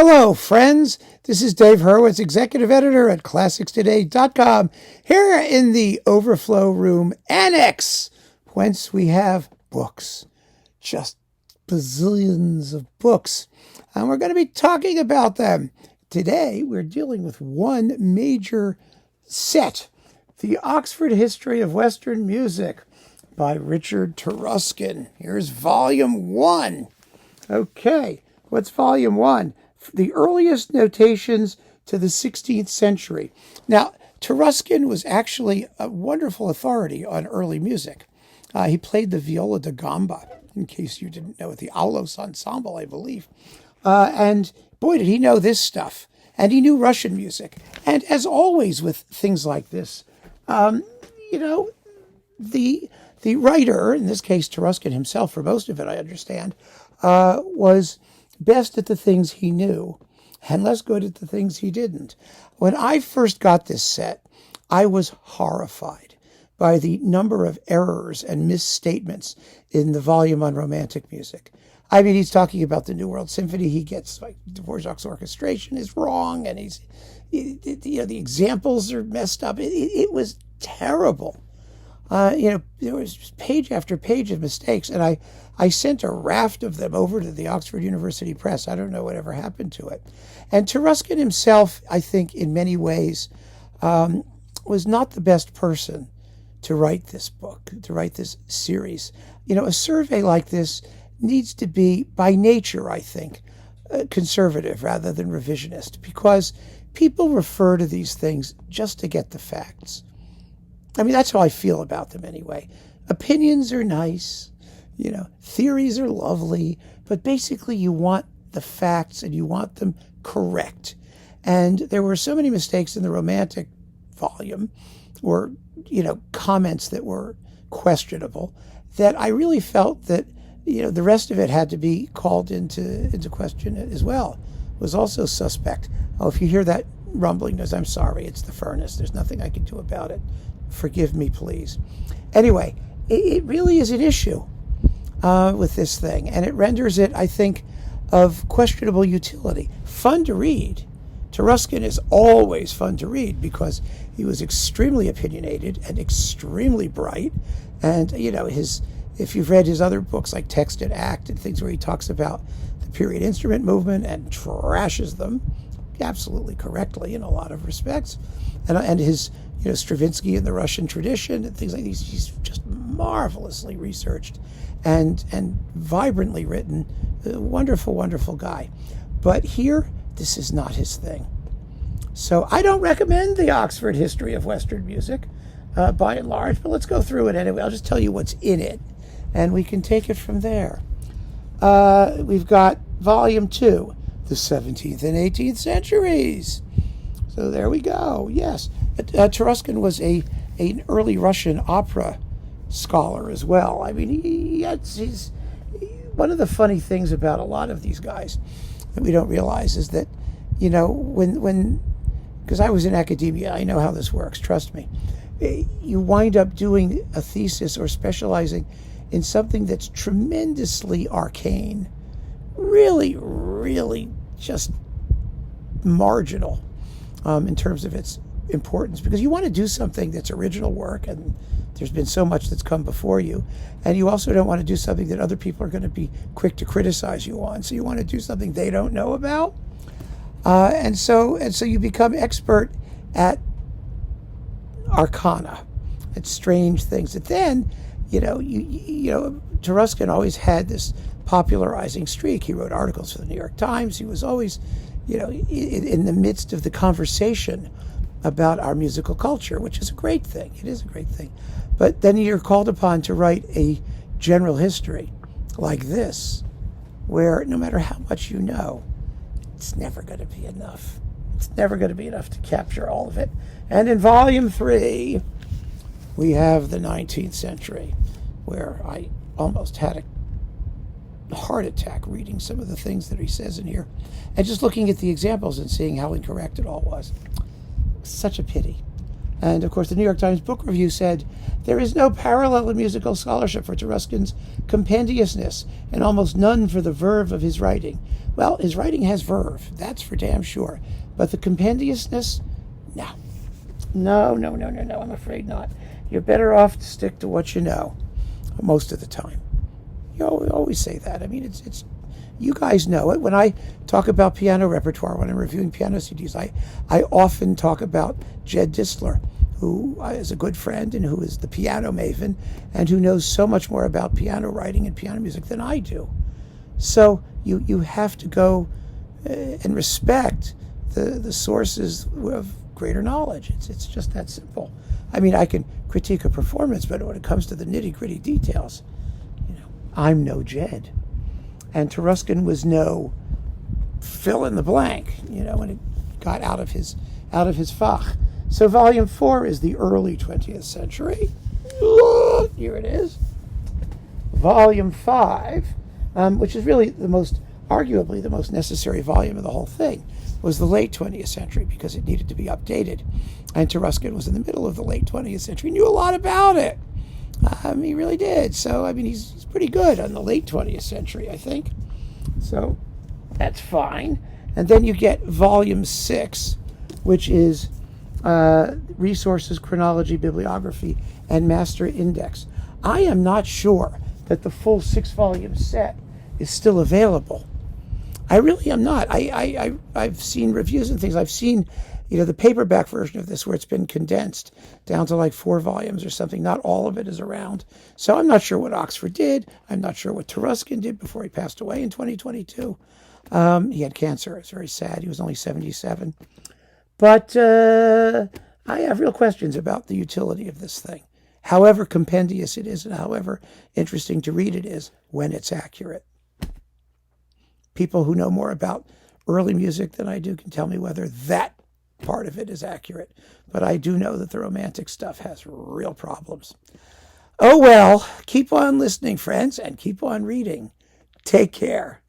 Hello, friends. This is Dave Hurwitz, executive editor at ClassicsToday.com, here in the Overflow Room Annex, whence we have books, just bazillions of books, and we're going to be talking about them. Today, we're dealing with one major set, The Oxford History of Western Music by Richard Taruskin. Here's Volume 1. Okay, what's Volume 1? The earliest notations to the 16th century. Now, Taruskin was actually a wonderful authority on early music. He played the viola da gamba, in case you didn't know it, the Aulos ensemble, I believe. And boy, did he know this stuff. And he knew Russian music. And as always with things like this, the writer, in this case Taruskin himself, for most of it, I understand, was best at the things he knew and less good at the things he didn't. When I first got this set, I was horrified by the number of errors and misstatements in the volume on romantic music. I mean, he's talking about the New World Symphony. He gets like Dvorak's orchestration is wrong, and the examples are messed up. It was terrible. There was just page after page of mistakes, and I sent a raft of them over to the Oxford University Press. I don't know whatever happened to it. And Taruskin himself, I think, in many ways, was not the best person to write this book, to write this series. A survey like this needs to be, by nature, I think, conservative rather than revisionist, because people refer to these things just to get the facts. I mean, that's how I feel about them anyway. Opinions are nice, theories are lovely, but basically you want the facts and you want them correct. And there were so many mistakes in the romantic volume, or, comments that were questionable, that I really felt that, the rest of it had to be called into question as well. It was also suspect. Oh, if you hear that rumbling noise, I'm sorry, it's the furnace. There's nothing I can do about it. Forgive me, please. Anyway, it really is an issue with this thing, and it renders it, I think, of questionable utility. Fun to read. Taruskin is always fun to read because he was extremely opinionated and extremely bright, and if you've read his other books like Text and Act and things where he talks about the period instrument movement and trashes them absolutely correctly in a lot of respects, and his Stravinsky and the Russian tradition and things like these. He's just marvelously researched and vibrantly written. A wonderful, wonderful guy. But here, this is not his thing. So I don't recommend the Oxford History of Western Music by and large, but let's go through it anyway. I'll just tell you what's in it, and we can take it from there. We've got Volume 2, the 17th and 18th centuries. So there we go. Yes. Taruskin was an early Russian opera scholar as well. I mean, he's one of the funny things about a lot of these guys that we don't realize is that, because I was in academia, I know how this works, trust me. You wind up doing a thesis or specializing in something that's tremendously arcane, really, really just marginal in terms of its importance, because you want to do something that's original work, and there's been so much that's come before you, and you also don't want to do something that other people are going to be quick to criticize you on. So you want to do something they don't know about, and so you become expert at arcana, at strange things. And then, Taruskin always had this popularizing streak. He wrote articles for the New York Times. He was always, in the midst of the conversation about our musical culture, which is a great thing. It is a great thing. But then you're called upon to write a general history like this, where no matter how much you know, it's never going to be enough. It's never going to be enough to capture all of it. And in Volume 3, we have the 19th century, where I almost had a heart attack reading some of the things that he says in here, and just looking at the examples and seeing how incorrect it all was. Such a pity. And of course, the New York Times Book Review said, there is no parallel in musical scholarship for Taruskin's compendiousness, and almost none for the verve of his writing. Well, his writing has verve, that's for damn sure. But the compendiousness, no. No, I'm afraid not. You're better off to stick to what you know, most of the time. You always say that. I mean, it's you guys know it. When I talk about piano repertoire, when I'm reviewing piano CDs, I often talk about Jed Disler, who is a good friend and who is the piano maven and who knows so much more about piano writing and piano music than I do. So you have to go and respect the sources of greater knowledge. It's just that simple. I mean, I can critique a performance, but when it comes to the nitty-gritty details, I'm no Jed. And Taruskin was no fill in the blank, when it got out of his fach. So volume 4 is the early 20th century. Here it is. Volume 5, which is really arguably the most necessary volume of the whole thing, was the late 20th century because it needed to be updated. And Taruskin was in the middle of the late 20th century, knew a lot about it. He really did. So, I mean, he's pretty good on the late 20th century, I think. So, that's fine. And then you get volume 6, which is Resources, Chronology, Bibliography, and Master Index. I am not sure that the full 6-volume set is still available. I really am not. I've seen reviews and things. I've seen the paperback version of this where it's been condensed down to like 4 volumes or something. Not all of it is around. So I'm not sure what Oxford did. I'm not sure what Taruskin did before he passed away in 2022. He had cancer. It's very sad. He was only 77. But I have real questions about the utility of this thing. However compendious it is and however interesting to read it is when it's accurate. People who know more about early music than I do can tell me whether that part of it is accurate. But I do know that the romantic stuff has real problems. Oh well, keep on listening, friends, and keep on reading. Take care.